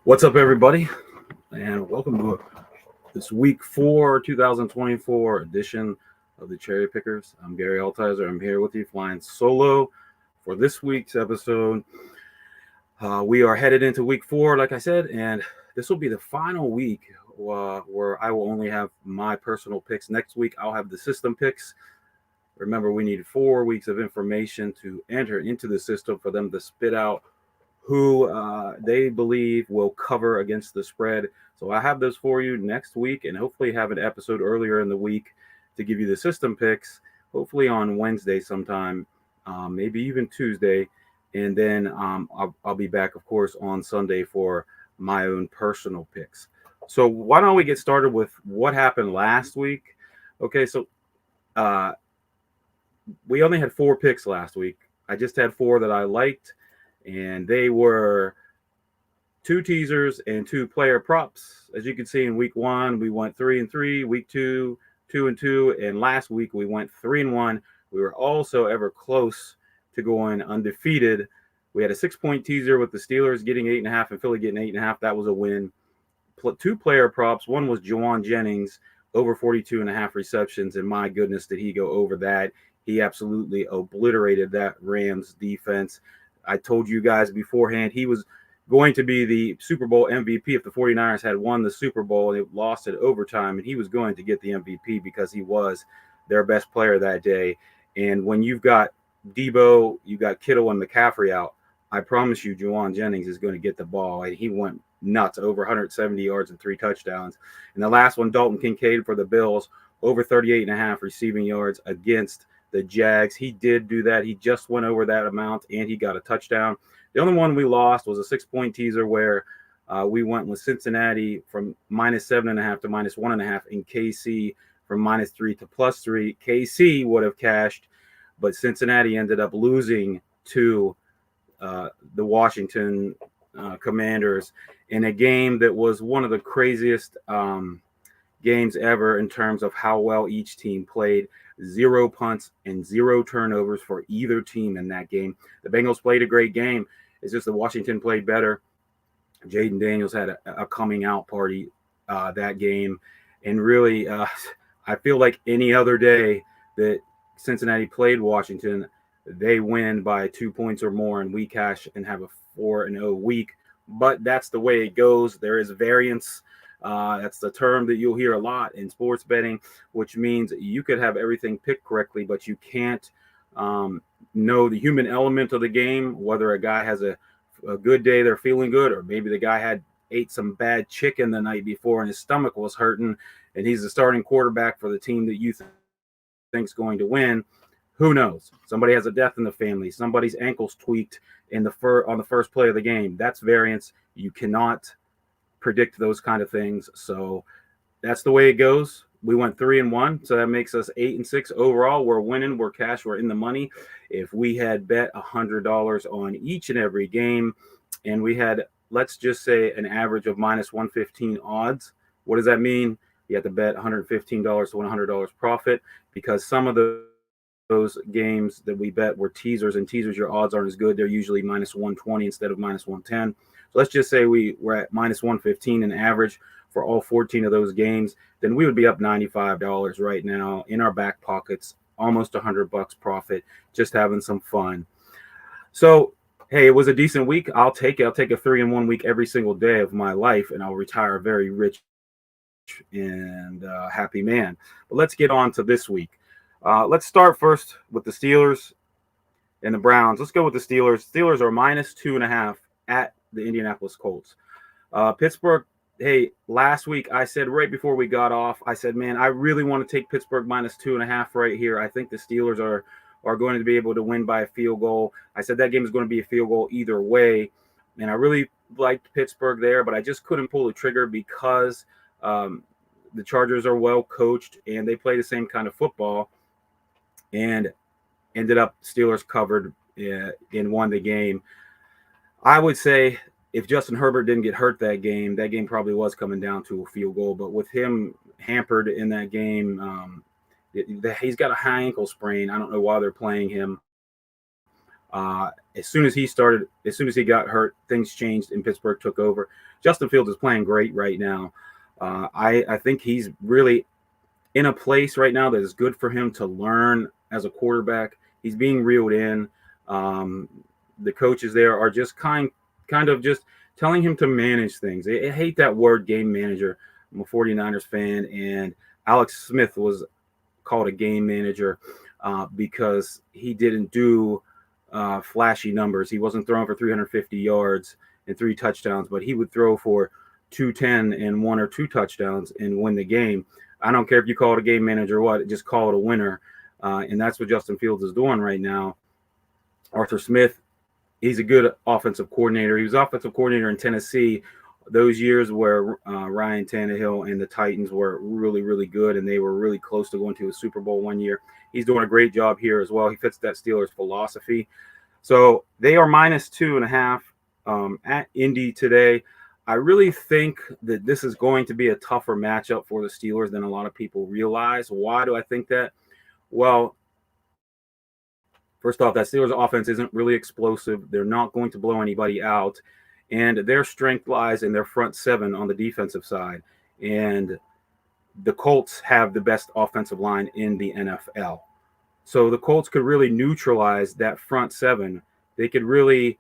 What's up, everybody, and welcome to this week 4 2024 edition of the Cherry Pickers. I'm Gary Altizer. I'm here with you flying solo for this week's episode. We are headed into week 4, like I said, and this will be the final week where I will only have my personal picks. Next week, I'll have the system picks. Remember, we need 4 weeks of information to enter into the system for them to spit out who they believe will cover against the spread. So I have those for you next week, and hopefully have an episode earlier in the week to give you the system picks, hopefully on Wednesday sometime, maybe even Tuesday. And then I'll be back, of course, on Sunday for my own personal picks. So why don't we get started with what happened last week? Okay, so we only had 4 picks last week. I just had 4 that I liked, and they were 2 teasers and 2 player props. As you can see, in week 1, we went 3-3, week 2, 2-2, and last week we went 3-1. We were also ever close to going undefeated. We had a 6-point teaser with the Steelers getting 8.5 and Philly getting 8.5. That was a win. 2 player props. One was Jauan Jennings, over 42.5 receptions, and my goodness, did he go over that. He absolutely obliterated that Rams defense. I told you guys beforehand he was going to be the Super Bowl MVP if the 49ers had won the Super Bowl and they lost it overtime, and he was going to get the MVP because he was their best player that day. And when you've got Debo, you got Kittle and McCaffrey out, I promise you Jauan Jennings is going to get the ball, and he went nuts, over 170 yards and 3 touchdowns. And the last one, Dalton Kincaid for the Bills, over 38.5 receiving yards against the Jags. He did do that. He just went over that amount, and he got a touchdown. The only one we lost was a 6-point teaser where we went with Cincinnati from -7.5 to -1.5, and KC from -3 to +3. KC would have cashed, but Cincinnati ended up losing to the Washington Commanders in a game that was one of the craziest games ever in terms of how well each team played. 0 punts and 0 turnovers for either team in that game. The Bengals played a great game. It's just that Washington played better. Jaden Daniels had a coming out party that game. And really, I feel like any other day that Cincinnati played Washington, they win by 2 points or more, and we cash and have a 4-0 week. But that's the way it goes. There is variance. That's the term that you'll hear a lot in sports betting, which means you could have everything picked correctly, but you can't know the human element of the game, whether a guy has a good day, they're feeling good, or maybe the guy ate some bad chicken the night before and his stomach was hurting, and he's the starting quarterback for the team that you think's going to win. Who knows? Somebody has a death in the family. Somebody's ankle's tweaked on the first play of the game. That's variance. You cannot predict those kind of things. So that's the way it goes. We went 3-1, so that makes us 8-6 overall. We're winning. We're cash. We're in the money. If we had bet $100 on each and every game, and we had, let's just say, an average of -115 odds, what does that mean? You have to bet $115 to $100 profit, because some of those games that we bet were teasers, and teasers, your odds aren't as good. They're usually -120 instead of -110. So let's just say we're at -115 in average for all 14 of those games. Then we would be up $95 right now in our back pockets, almost $100 profit, just having some fun. So, hey, it was a decent week. I'll take it. I'll take a 3-1 week every single day of my life, and I'll retire very rich and happy man. But let's get on to this week. Let's start first with the Steelers and the Browns. Let's go with the Steelers. Steelers are -2.5 at the Indianapolis Colts. Pittsburgh, hey, last week I said right before we got off, I said, man, I really want to take Pittsburgh -2.5 right here. I think the Steelers are going to be able to win by a field goal. I said that game is going to be a field goal either way. And I really liked Pittsburgh there, but I just couldn't pull the trigger because the Chargers are well coached and they play the same kind of football, and ended up Steelers covered and won the game. I would say if Justin Herbert didn't get hurt that game probably was coming down to a field goal. But with him hampered in that game, he's got a high ankle sprain. I don't know why they're playing him. As soon as he got hurt, things changed and Pittsburgh took over. Justin Fields is playing great right now. I think he's really in a place right now that is good for him to learn as a quarterback. He's being reeled in. The coaches there are just kind of just telling him to manage things. I hate that word, game manager. I'm a 49ers fan, and Alex Smith was called a game manager because he didn't do flashy numbers. He wasn't throwing for 350 yards and 3 touchdowns, but he would throw for 210 and 1 or 2 touchdowns and win the game. I don't care if you call it a game manager or what, just call it a winner. And that's what Justin Fields is doing right now. Arthur Smith, he's a good offensive coordinator. He was offensive coordinator in Tennessee those years where Ryan Tannehill and the Titans were really, really good, and they were really close to going to a Super Bowl one year. He's doing a great job here as well. He fits that Steelers philosophy. So they are -2.5 at Indy today. I really think that this is going to be a tougher matchup for the Steelers than a lot of people realize. Why do I think that? Well, first off, that Steelers offense isn't really explosive. They're not going to blow anybody out. And their strength lies in their front 7 on the defensive side. And the Colts have the best offensive line in the NFL. So the Colts could really neutralize that front 7. They could really,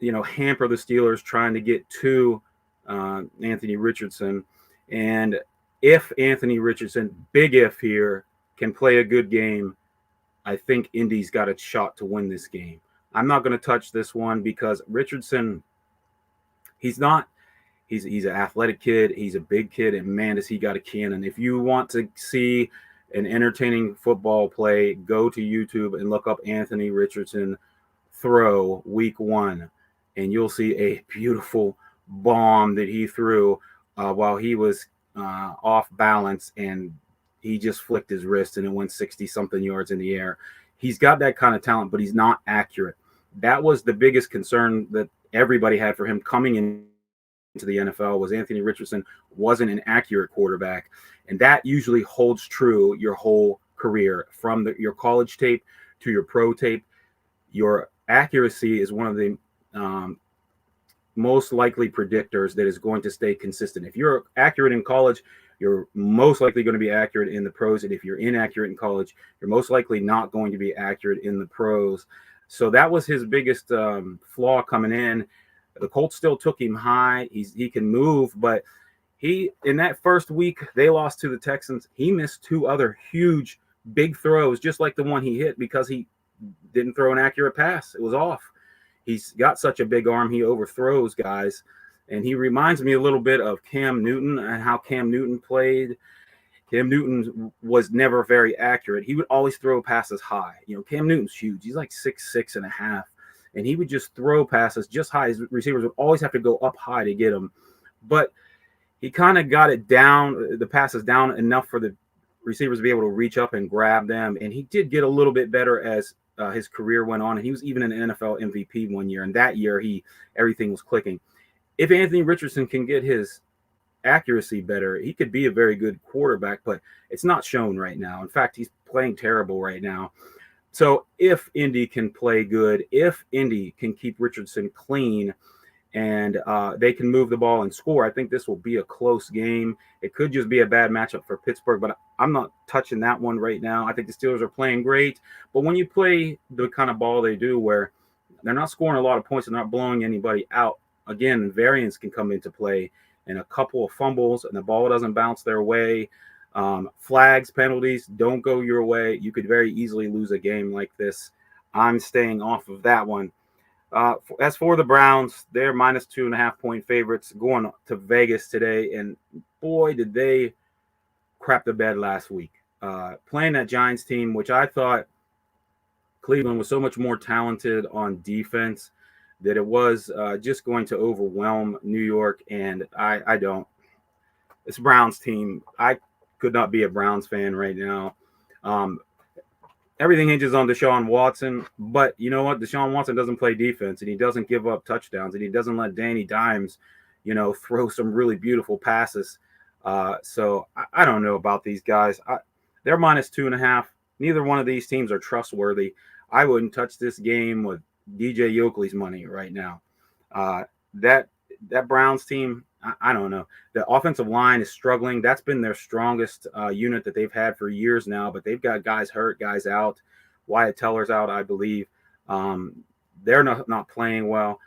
hamper the Steelers trying to get to Anthony Richardson. And if Anthony Richardson, big if here, can play a good game, I think Indy's got a shot to win this game. I'm not going to touch this one because Richardson, he's an athletic kid. He's a big kid, and man, does he got a cannon. If you want to see an entertaining football play, go to YouTube and look up Anthony Richardson throw week 1, and you'll see a beautiful bomb that he threw while he was off balance, and he just flicked his wrist and it went 60-something yards in the air. He's got that kind of talent, but he's not accurate. That was the biggest concern that everybody had for him coming into the NFL, was Anthony Richardson wasn't an accurate quarterback. And that usually holds true your whole career, from your college tape to your pro tape. Your accuracy is one of the most likely predictors that is going to stay consistent. If you're accurate in college, you're most likely going to be accurate in the pros. And if you're inaccurate in college, you're most likely not going to be accurate in the pros. So that was his biggest flaw coming in. The Colts still took him high. He can move, but in that first week, they lost to the Texans. He missed 2 other huge, big throws, just like the one he hit, because he didn't throw an accurate pass. It was off. He's got such a big arm, he overthrows guys. And he reminds me a little bit of Cam Newton and how Cam Newton played. Cam Newton was never very accurate. He would always throw passes high. Cam Newton's huge. He's like 6'6.5", and he would just throw passes just high. His receivers would always have to go up high to get him. But he kind of got it down, the passes down enough for the receivers to be able to reach up and grab them. And he did get a little bit better as his career went on. And he was even an NFL MVP one year. And that year, everything was clicking. If Anthony Richardson can get his accuracy better, he could be a very good quarterback, but it's not shown right now. In fact, he's playing terrible right now. So if Indy can play good, if Indy can keep Richardson clean, and they can move the ball and score, I think this will be a close game. It could just be a bad matchup for Pittsburgh, but I'm not touching that one right now. I think the Steelers are playing great, but when you play the kind of ball they do, where they're not scoring a lot of points and not blowing anybody out, again, variance can come into play, and a couple of fumbles and the ball doesn't bounce their way. Flags, penalties don't go your way. You could very easily lose a game like this. I'm staying off of that one. As for the Browns, they're -2.5 point favorites going to Vegas today. And boy, did they crap the bed last week. Playing that Giants team, which I thought Cleveland was so much more talented on defense that it was just going to overwhelm New York. And I don't. It's a Browns team. I could not be a Browns fan right now. Everything hinges on Deshaun Watson, but you know what? Deshaun Watson doesn't play defense, and he doesn't give up touchdowns, and he doesn't let Danny Dimes, throw some really beautiful passes. So I don't know about these guys. They're -2.5. Neither one of these teams are trustworthy. I wouldn't touch this game with DJ Yoakley's money right now. Uh, that Browns team, I don't know. The offensive line is struggling. That's been their strongest unit that they've had for years now, but they've got guys hurt, guys out. Wyatt Teller's out, I believe. They're not playing well.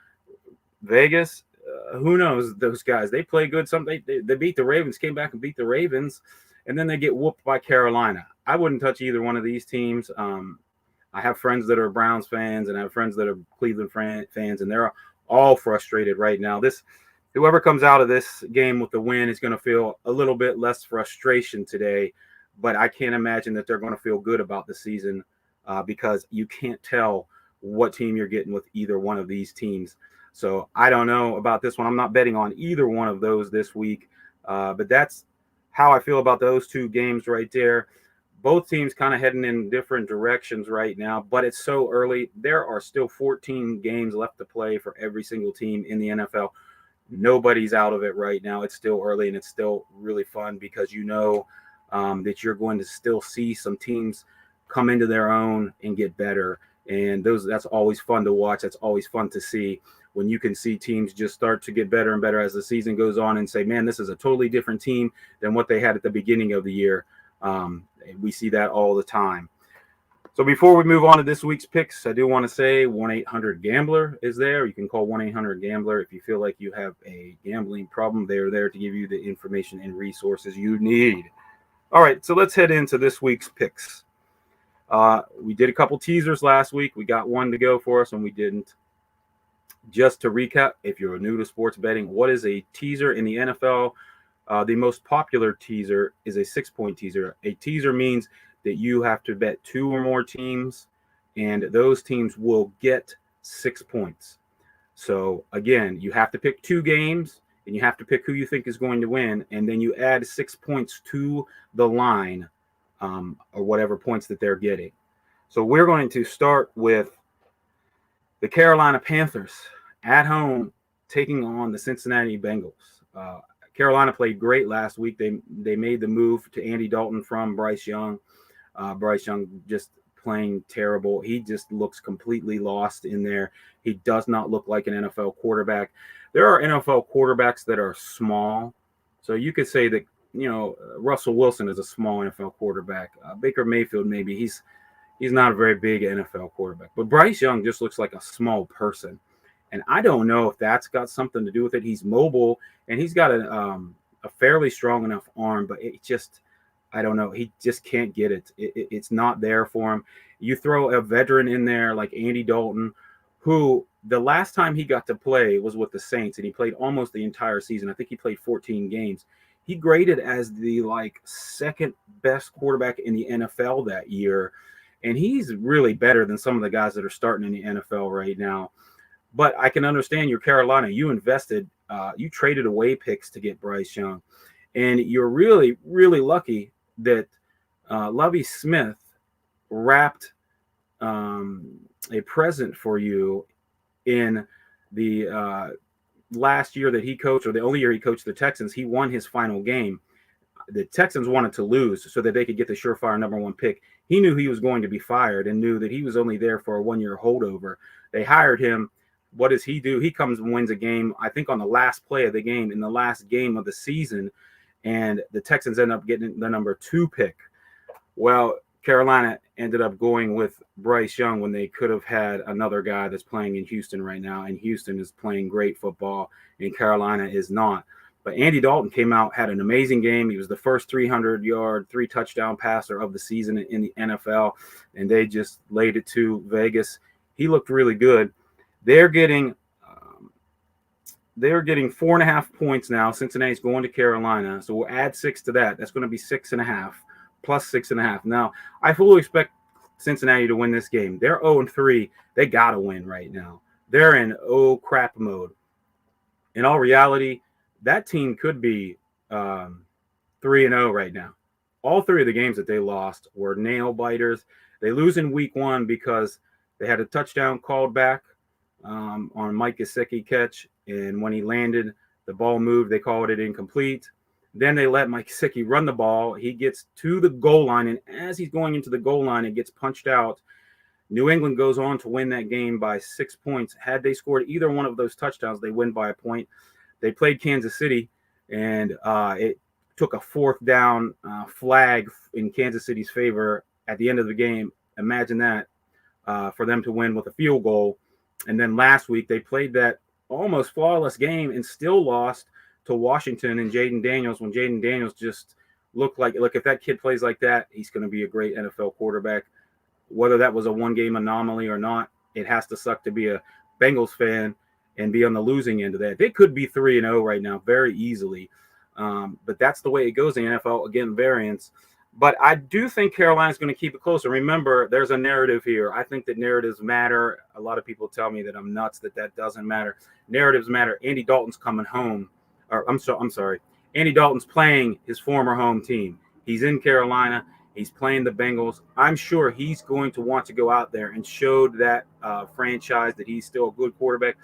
Vegas, who knows those guys? They play good. They beat the Ravens, came back and beat the Ravens, and then they get whooped by Carolina. I wouldn't touch either one of these teams. I have friends that are Browns fans, and I have friends that are Cleveland fans, and they're all frustrated right now. Whoever comes out of this game with the win is going to feel a little bit less frustration today, but I can't imagine that they're going to feel good about the season because you can't tell what team you're getting with either one of these teams. So I don't know about this one. I'm not betting on either one of those this week, but that's how I feel about those two games right there. Both teams kind of heading in different directions right now, but it's so early. There are still 14 games left to play for every single team in the NFL. Nobody's out of it right now. It's still early, and it's still really fun because that you're going to still see some teams come into their own and get better. And that's always fun to watch. That's always fun to see when you can see teams just start to get better and better as the season goes on and say, man, this is a totally different team than what they had at the beginning of the year. We see that all the time. So before we move on to this week's picks, I do want to say 1-800-GAMBLER is there. You can call 1-800-GAMBLER if you feel like you have a gambling problem. They are there to give you the information and resources you need. All right, so let's head into this week's picks. We did a couple teasers last week. We got one to go for us, and we didn't. Just to recap, if you're new to sports betting, what is a teaser in the NFL? The most popular teaser is a 6-point teaser. A teaser means that you have to bet 2 or more teams, and those teams will get 6 points. So again, you have to pick 2 games, and you have to pick who you think is going to win, and then you add 6 points to the line, or whatever points that they're getting. So we're going to start with the Carolina Panthers at home taking on the Cincinnati Bengals. Carolina played great last week. They made the move to Andy Dalton from Bryce Young. Bryce Young just playing terrible. He just looks completely lost in there. He does not look like an NFL quarterback. There are NFL quarterbacks that are small. So you could say that, Russell Wilson is a small NFL quarterback. Baker Mayfield, maybe he's not a very big NFL quarterback. But Bryce Young just looks like a small person. And I don't know if that's got something to do with it. He's mobile, and he's got a fairly strong enough arm, but I don't know. He just can't get it. It's not there for him. You throw a veteran in there like Andy Dalton, who the last time he got to play was with the Saints, and he played almost the entire season. I think he played 14 games. He graded as the second best quarterback in the NFL that year, and he's really better than some of the guys that are starting in the NFL right now. But I can understand you're Carolina. You invested, you traded away picks to get Bryce Young. And you're really, really lucky that Lovie Smith wrapped a present for you in the last year that he coached, or the only year he coached the Texans. He won his final game. The Texans wanted to lose so that they could get the surefire number 1 pick. He knew he was going to be fired and knew that he was only there for a 1-year holdover. They hired him. What does he do? He comes and wins a game, I think, on the last play of the game, in the last game of the season, and the Texans end up getting the number 2 pick. Well, Carolina ended up going with Bryce Young when they could have had another guy that's playing in Houston right now, and Houston is playing great football, and Carolina is not. But Andy Dalton came out, had an amazing game. He was the first 300-yard, 3-touchdown passer of the season in the NFL, and they just laid it to Vegas. He looked really good. They're getting 4.5 points now. Cincinnati's going to Carolina, so we'll add 6 to that. That's going to be 6.5 plus 6.5. Now, I fully expect Cincinnati to win this game. They're 0-3. They got to win right now. They're in crap mode. In all reality, that team could be 3-0 right now. All 3 of the games that they lost were nail biters. They lose in week 1 because they had a touchdown called back on Mike Gesicki catch, and when he landed, the ball moved. They called it incomplete. Then they let Mike Gesicki run the ball. He gets to the goal line, and as he's going into the goal line, it gets punched out. New England goes on to win that game by 6 points. Had they scored either one of those touchdowns, they win by a point. They played Kansas City, and it took a fourth down flag in Kansas City's favor at the end of the game. Imagine that, for them to win with a field goal. And then last week they played that almost flawless game and still lost to Washington and Jayden Daniels, when Jayden Daniels just looked like, look, if that kid plays like that, he's going to be a great NFL quarterback. Whether that was a one-game anomaly or not, it has to suck to be a Bengals fan and be on the losing end of that. They could be 3-0 right now very easily. But that's the way it goes in the NFL. Again, variance. But I do think Carolina's going to keep it closer. Remember, there's a narrative here. I think that narratives matter. A lot of people tell me that I'm nuts, that doesn't matter. Narratives matter. Andy Dalton's coming home. Or I'm sorry. Andy Dalton's playing his former home team. He's in Carolina. He's playing the Bengals. I'm sure he's going to want to go out there and show that franchise that he's still a good quarterback.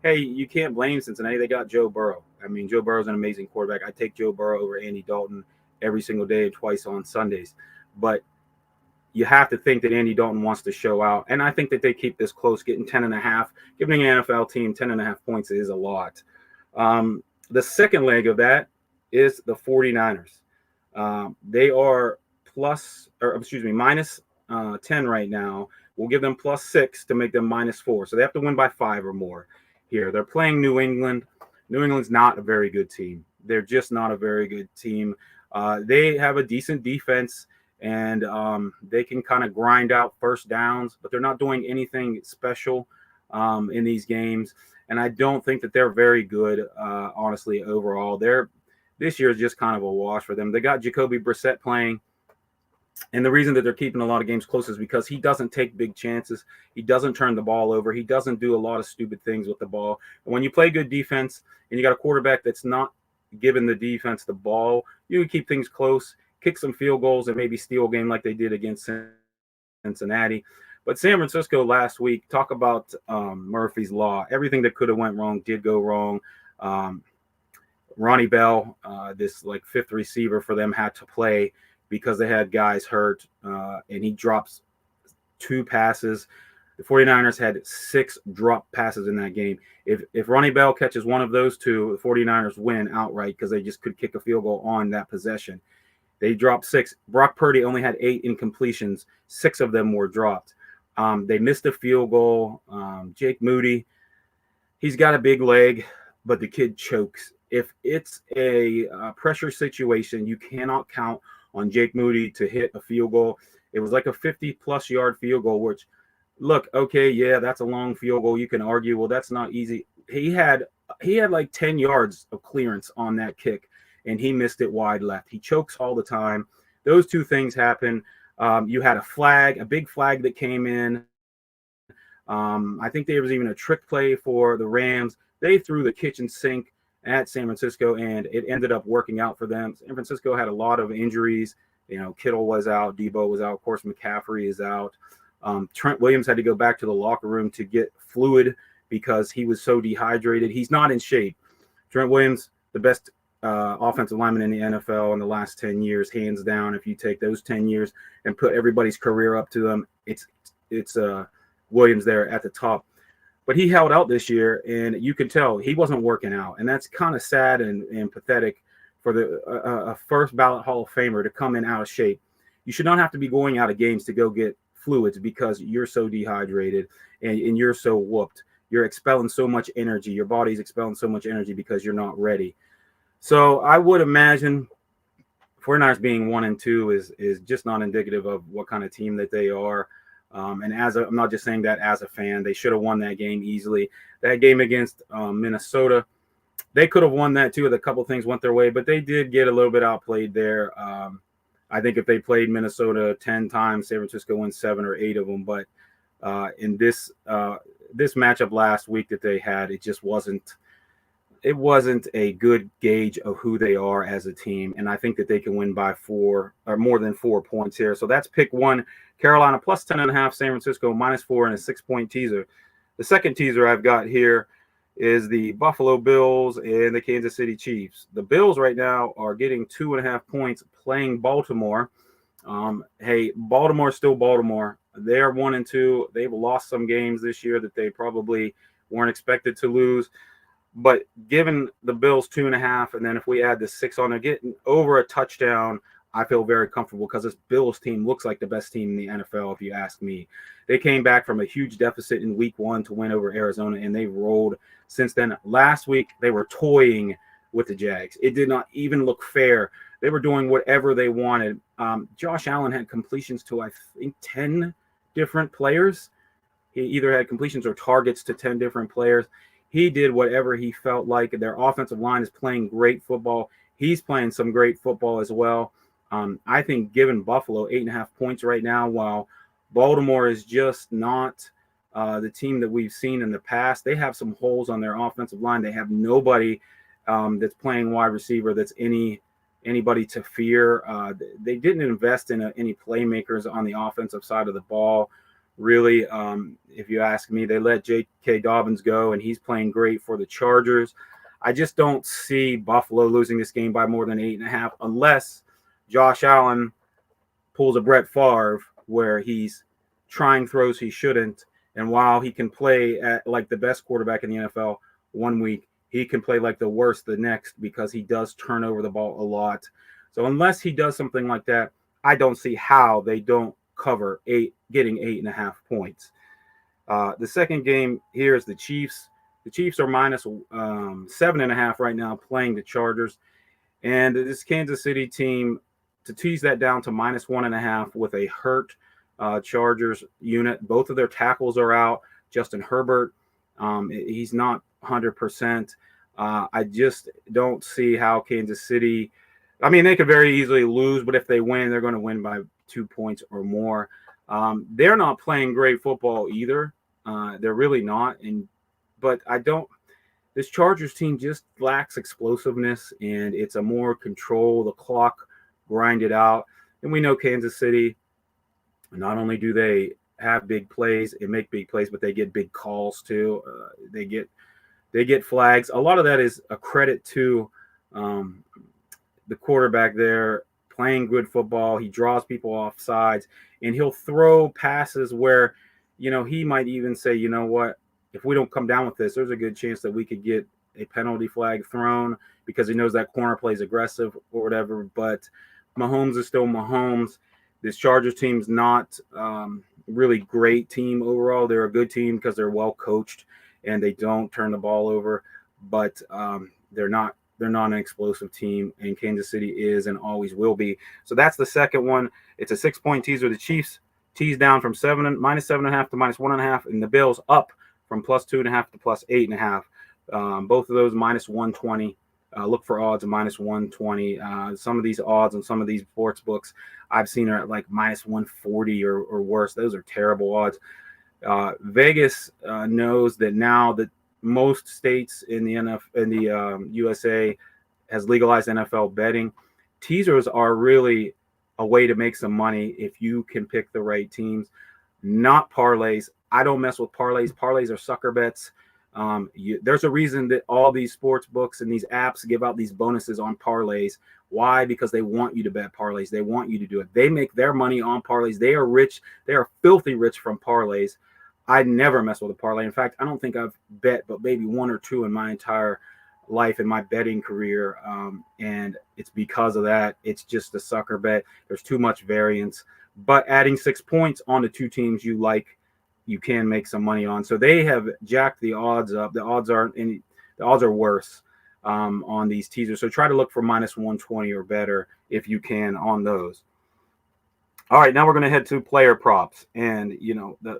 Hey, you can't blame Cincinnati. They got Joe Burrow. I mean, Joe Burrow's an amazing quarterback. I take Joe Burrow over Andy Dalton every single day and twice on Sundays. But you have to think that Andy Dalton wants to show out. And I think that they keep this close, getting 10.5. Giving an NFL team 10.5 points is a lot. The second leg of that is the 49ers. They are minus 10 right now. We'll give them plus 6 to make them minus 4. So they have to win by 5 or more here. They're playing New England. New England's not a very good team. They're just not a very good team. They have a decent defense, and they can kind of grind out first downs, but they're not doing anything special in these games. And I don't think that they're very good, honestly, overall. This year is just kind of a wash for them. They got Jacoby Brissett playing. And the reason that they're keeping a lot of games close is because he doesn't take big chances. He doesn't turn the ball over. He doesn't do a lot of stupid things with the ball. And when you play good defense and you got a quarterback that's not giving the defense the ball, you can keep things close, kick some field goals, and maybe steal a game like they did against Cincinnati. But San Francisco last week, talk about Murphy's Law. Everything that could have went wrong did go wrong. Ronnie Bell, this like fifth receiver for them, had to play because they had guys hurt, and he drops 2 passes. The 49ers had 6 drop passes in that game. If Ronnie Bell catches one of those 2, the 49ers win outright because they just could kick a field goal on that possession. They dropped 6. Brock Purdy only had 8 incompletions. 6 of them were dropped. They missed a field goal. Jake Moody, he's got a big leg, but the kid chokes. If it's a pressure situation, you cannot count on Jake Moody to hit a field goal. It was like a 50-plus yard field goal, which, look, okay, yeah, that's a long field goal. You can argue, well, that's not easy. He had like 10 yards of clearance on that kick, and he missed it wide left. He chokes all the time. Those 2 things happen. You had a big flag that came in. I think there was even a trick play for the Rams. They threw the kitchen sink at San Francisco, and it ended up working out for them. San Francisco had a lot of injuries. Kittle was out, Debo was out, of course, McCaffrey is out. Trent Williams had to go back to the locker room to get fluid because he was so dehydrated. He's not in shape. Trent Williams, the best offensive lineman in the NFL in the last 10 years, hands down. If you take those 10 years and put everybody's career up to them, it's Williams there at the top. But he held out this year, and you could tell he wasn't working out. And that's kind of sad and pathetic for a first ballot Hall of Famer to come in out of shape. You should not have to be going out of games to go get fluids because you're so dehydrated and you're so whooped. You're expelling so much energy. Your body's expelling so much energy because you're not ready. So I would imagine 49ers being 1-2 is just not indicative of what kind of team that they are. And I'm not just saying that as a fan, they should have won that game easily. That game against Minnesota, they could have won that too. A couple of things went their way, but they did get a little bit outplayed there. I think if they played Minnesota 10 times, San Francisco wins 7 or 8 of them. But in this matchup last week that they had, it just wasn't a good gauge of who they are as a team. And I think that they can win by 4 or more than 4 points here. So that's pick 1. Carolina plus 10.5, San Francisco minus 4, and a 6-point teaser. The second teaser I've got here is the Buffalo Bills and the Kansas City Chiefs. The Bills right now are getting 2.5 points playing Baltimore. Hey, Baltimore's still Baltimore. They're 1-2. They've lost some games this year that they probably weren't expected to lose. But given the Bills 2.5, and then if we add the 6 on, they're getting over a touchdown. I feel very comfortable because this Bills team looks like the best team in the NFL, if you ask me. They came back from a huge deficit in week 1 to win over Arizona, and they've rolled since then. Last week, they were toying with the Jags. It did not even look fair. They were doing whatever they wanted. Josh Allen had completions to, I think, 10 different players. He either had completions or targets to 10 different players. He did whatever he felt like. Their offensive line is playing great football. He's playing some great football as well. I think giving Buffalo 8.5 points right now, while Baltimore is just not the team that we've seen in the past. They have some holes on their offensive line. They have nobody that's playing wide receiver that's anybody to fear. They didn't invest in any playmakers on the offensive side of the ball. Really, if you ask me, they let J.K. Dobbins go, and he's playing great for the Chargers. I just don't see Buffalo losing this game by more than 8.5 unless Josh Allen pulls a Brett Favre where he's trying throws he shouldn't. And while he can play at like the best quarterback in the NFL one week, he can play like the worst the next because he does turn over the ball a lot. So unless he does something like that, I don't see how they don't cover getting 8.5 points. The second game here is the Chiefs. The Chiefs are minus 7.5 right now playing the Chargers. And this Kansas City team, to tease that down to minus 1.5 with a hurt Chargers unit. Both of their tackles are out. Justin Herbert, he's not 100%. I just don't see how Kansas City, I mean, they could very easily lose, but if they win, they're going to win by 2 points or more. They're not playing great football either. They're really not. But this Chargers team just lacks explosiveness, and it's a more control, the clock, grind it out. And we know Kansas City, not only do they have big plays and make big plays, but they get big calls too. They get flags. A lot of that is a credit to the quarterback there playing good football. He draws people off sides, and he'll throw passes where, he might even say, you know what, if we don't come down with this, there's a good chance that we could get a penalty flag thrown because he knows that corner plays aggressive or whatever. But Mahomes is still Mahomes. This Chargers team's not really great team overall. They're a good team because they're well coached and they don't turn the ball over. But they're not an explosive team, and Kansas City is and always will be. So that's the second one. It's a 6-point teaser. The Chiefs tease down from minus 7.5 to minus 1.5, and the Bills up from plus 2.5 to plus 8.5. Both of those minus 120. Look for odds of minus 120. Some of these odds on some of these sports books I've seen are at like minus 140 or worse. Those are terrible odds. Vegas knows that now that most states in the USA has legalized NFL betting. Teasers are really a way to make some money if you can pick the right teams, not parlays. I don't mess with parlays. Parlays are sucker bets. There's a reason that all these sports books and these apps give out these bonuses on parlays. Why? Because they want you to bet parlays. They want you to do it. They make their money on parlays. They are rich. They are filthy rich from parlays. I never mess with a parlay. In fact, I don't think I've bet but maybe one or two in my entire life in my betting career. And it's because of that. It's just a sucker bet. There's too much variance. But adding 6 points on the two teams you like, you can make some money on. So they have jacked the odds up. The odds are worse on these teasers. So try to look for minus 120 or better if you can on those. All right, now we're going to head to player props. And,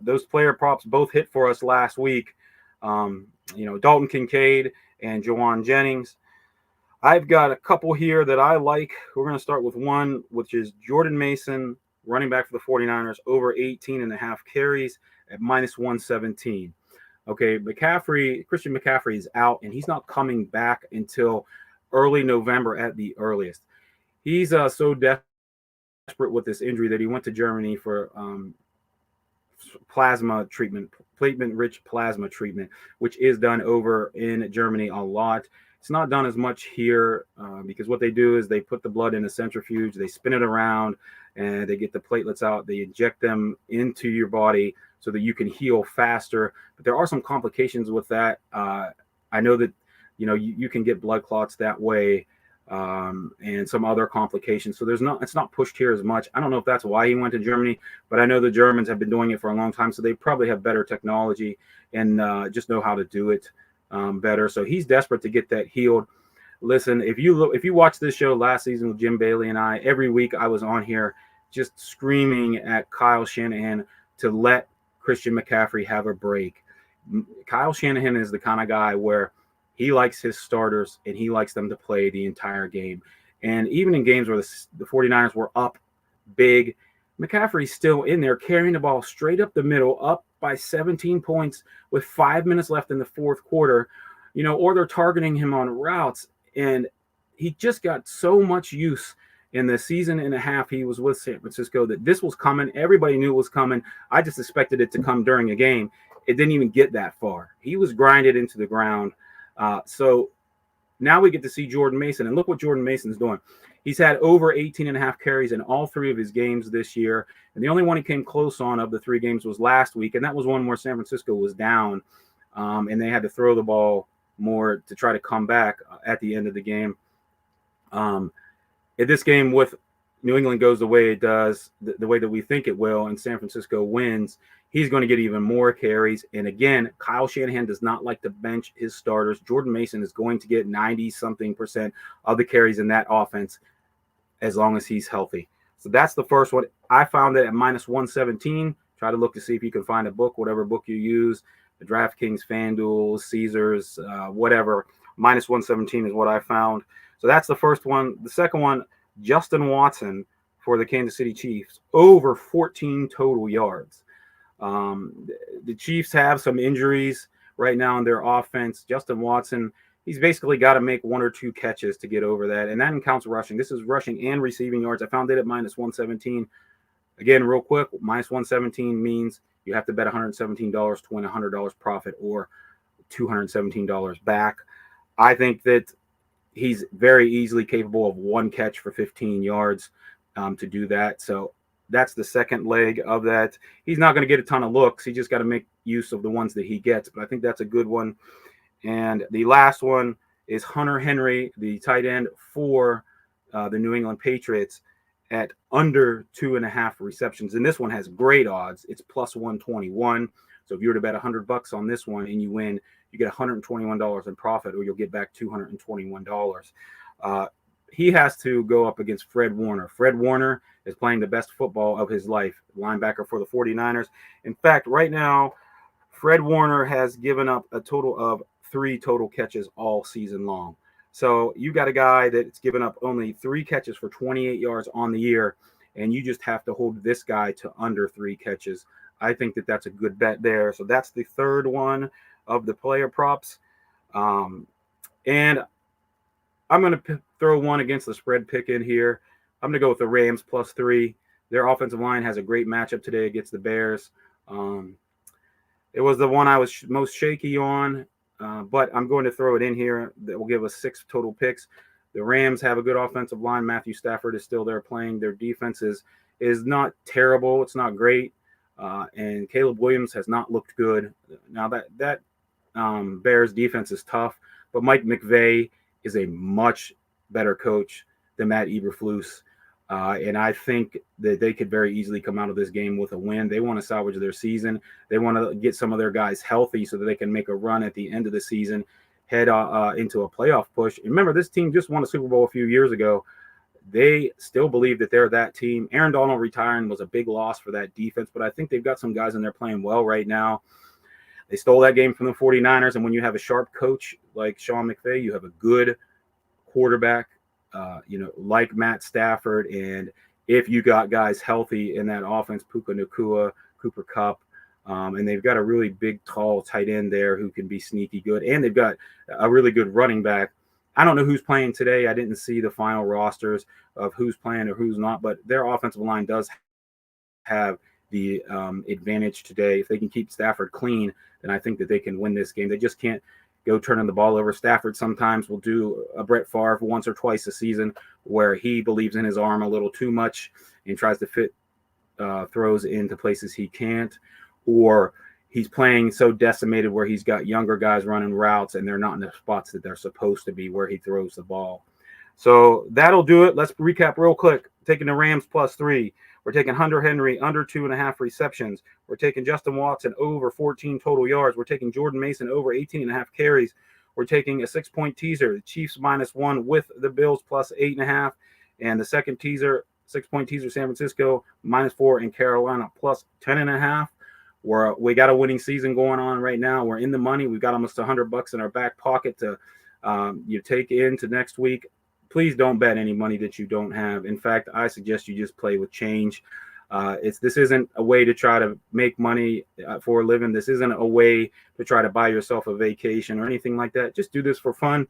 those player props both hit for us last week. Dalton Kincaid and Jauan Jennings. I've got a couple here that I like. We're going to start with one, which is Jordan Mason, running back for the 49ers, over 18.5 carries at minus 117. Okay, Christian McCaffrey is out, and he's not coming back until early November at the earliest. He's so desperate with this injury that he went to Germany for plasma treatment, platelet-rich plasma treatment, which is done over in Germany a lot. It's not done as much here because what they do is they put the blood in a centrifuge, they spin it around, and they get the platelets out. They inject them into your body so that you can heal faster. But there are some complications with that. I know that, you can get blood clots that way, and some other complications. So it's not pushed here as much. I don't know if that's why he went to Germany, but I know the Germans have been doing it for a long time, so they probably have better technology and just know how to do it better. So he's desperate to get that healed. Listen, if you watch this show last season with Jim Bailey and I, every week I was on here just screaming at Kyle Shanahan to let Christian McCaffrey have a break. Kyle Shanahan is the kind of guy where he likes his starters and he likes them to play the entire game. And even in games where the 49ers were up big, McCaffrey's still in there carrying the ball straight up the middle, up by 17 points with 5 minutes left in the fourth quarter, or they're targeting him on routes. And he just got so much use in the season and a half he was with San Francisco that this was coming. Everybody knew it was coming. I just expected it to come during a game. It didn't even get that far. He was grinded into the ground. So now we get to see Jordan Mason, and look what Jordan Mason's doing. He's had over 18 and a half carries in all 3 of his games this year. And the only one he came close on of the 3 games was last week. And that was one where San Francisco was down, and they had to throw the ball more to try to come back at the end of the game. If this game with New England goes the way it does, the way that we think it will, and San Francisco wins, he's going to get even more carries. And again, Kyle Shanahan does not like to bench his starters. Jordan Mason is going to get 90-something% of the carries in that offense as long as he's healthy. So that's the first one. I found it at -117. Try to look to see if you can find a book, whatever book you use, the DraftKings, FanDuel, Caesars, whatever. -117 is what I found. So that's the first one. The second one, Justin Watson for the Kansas City Chiefs, over 14 total yards. The Chiefs have some injuries right now in their offense. Justin Watson, he's basically got to make 1 or 2 catches to get over that, and that counts rushing. This is rushing and receiving yards. I found it at -117. Again, real quick, -117 means you have to bet $117 to win $100 profit or $217 back. I think that he's very easily capable of 1 catch for 15 yards to do that. So that's the second leg of that. He's not going to get a ton of looks. He just got to make use of the ones that he gets. But I think that's a good one. And the last one is Hunter Henry, the tight end for the New England Patriots, at under 2.5 receptions. And this one has great odds. It's +121. So if you were to bet $100 on this one and you win, you get $121 in profit, or you'll get back $221. He has to go up against Fred Warner. Fred Warner is playing the best football of his life, linebacker for the 49ers. In fact, right now, Fred Warner has given up a total of 3 total catches all season long. So you got a guy that's given up only 3 catches for 28 yards on the year, and you just have to hold this guy to under 3 catches. I think that that's a good bet there. So that's the third one of the player props. And I'm going to throw one against the spread pick in here. I'm going to go with the Rams +3. Their offensive line has a great matchup today against the Bears. It was the one I was most shaky on, but I'm going to throw it in here. That will give us 6 total picks. The Rams have a good offensive line. Matthew Stafford is still there playing. Their defense is not terrible. It's not great. And Caleb Williams has not looked good. Now that Bears defense is tough, but Mike McVay is a much better coach than Matt Eberflus. And I think that they could very easily come out of this game with a win. They want to salvage their season. They want to get some of their guys healthy so that they can make a run at the end of the season, head into a playoff push. And remember, this team just won a Super Bowl a few years ago. They still believe that they're that team. Aaron Donald retiring was a big loss for that defense, but I think they've got some guys in there playing well right now. They stole that game from the 49ers, and when you have a sharp coach like Sean McVay, you have a good quarterback, like Matt Stafford. And if you got guys healthy in that offense, Puka Nacua, Cooper Kupp, and they've got a really big, tall tight end there who can be sneaky good, and they've got a really good running back. I don't know who's playing today. I didn't see the final rosters of who's playing or who's not, but their offensive line does have the advantage today. If they can keep Stafford clean, then I think that they can win this game. They just can't go turning the ball over. Stafford sometimes will do a Brett Favre once or twice a season where he believes in his arm a little too much and tries to fit throws into places he can't, or he's playing so decimated where he's got younger guys running routes and they're not in the spots that they're supposed to be where he throws the ball. So that'll do it. Let's recap real quick. Taking the Rams +3. We're taking Hunter Henry under 2.5 receptions. We're taking Justin Watson over 14 total yards. We're taking Jordan Mason over 18.5 carries. We're taking a 6-point teaser, the Chiefs -1 with the Bills +8.5. And the second teaser, 6-point teaser, San Francisco -4 and Carolina +10.5. We got a winning season going on right now. We're in the money. We've got almost $100 in our back pocket to you take into next week. Please don't bet any money that you don't have. In fact, I suggest you just play with change. This isn't a way to try to make money for a living. This isn't a way to try to buy yourself a vacation or anything like that. Just do this for fun.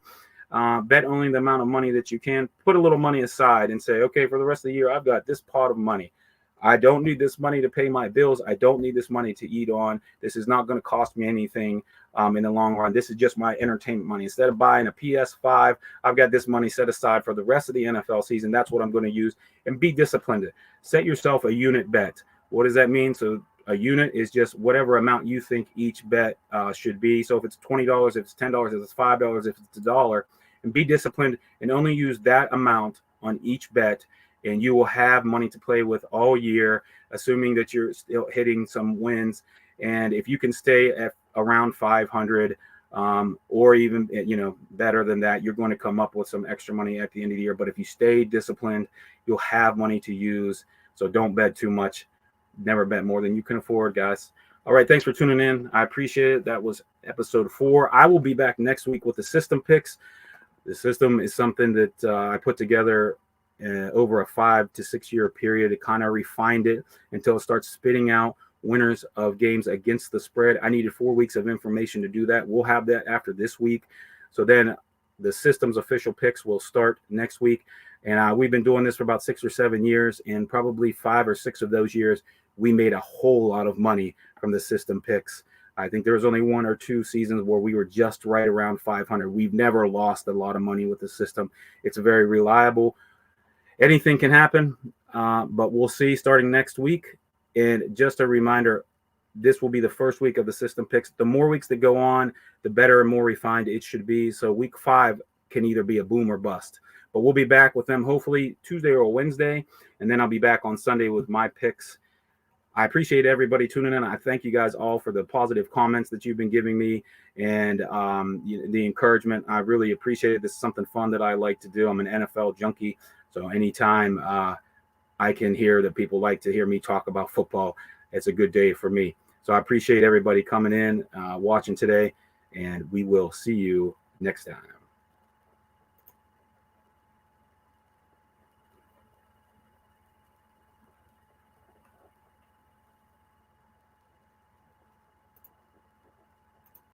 Bet only the amount of money that you can. Put a little money aside and say, okay, for the rest of the year, I've got this pot of money. I don't need this money to pay my bills. I don't need this money to eat on. This is not going to cost me anything in the long run. This is just my entertainment money. Instead of buying a PS5, I've got this money set aside for the rest of the NFL season. That's what I'm going to use. And be disciplined. Set yourself a unit bet. What does that mean? So a unit is just whatever amount you think each bet should be. So if it's $20, if it's $10, if it's $5, if it's $1, and be disciplined and only use that amount on each bet. And you will have money to play with all year, assuming that you're still hitting some wins. And if you can stay at around 500 or even, better than that, you're going to come up with some extra money at the end of the year. But if you stay disciplined, you'll have money to use. So don't bet too much. Never bet more than you can afford, guys. All right. Thanks for tuning in. I appreciate it. That was episode 4. I will be back next week with the system picks. The system is something that I put together over a 5 to 6 year period. It kind of refined it until it starts spitting out winners of games against the spread. I needed 4 weeks of information to do that. We'll have that after this week. So then the system's official picks will start next week. And we've been doing this for about 6 or 7 years, and probably 5 or 6 of those years, we made a whole lot of money from the system picks. I think there was only 1 or 2 seasons where we were just right around 500. We've never lost a lot of money with the system. It's very reliable. Anything can happen, but we'll see starting next week. And just a reminder, this will be the first week of the system picks. The more weeks that go on, the better and more refined it should be. So week 5 can either be a boom or bust. But we'll be back with them hopefully Tuesday or Wednesday, and then I'll be back on Sunday with my picks. I appreciate everybody tuning in. I thank you guys all for the positive comments that you've been giving me and the encouragement. I really appreciate it. This is something fun that I like to do. I'm an NFL junkie. So anytime I can hear that people like to hear me talk about football, it's a good day for me. So I appreciate everybody coming in, watching today, and we will see you next time.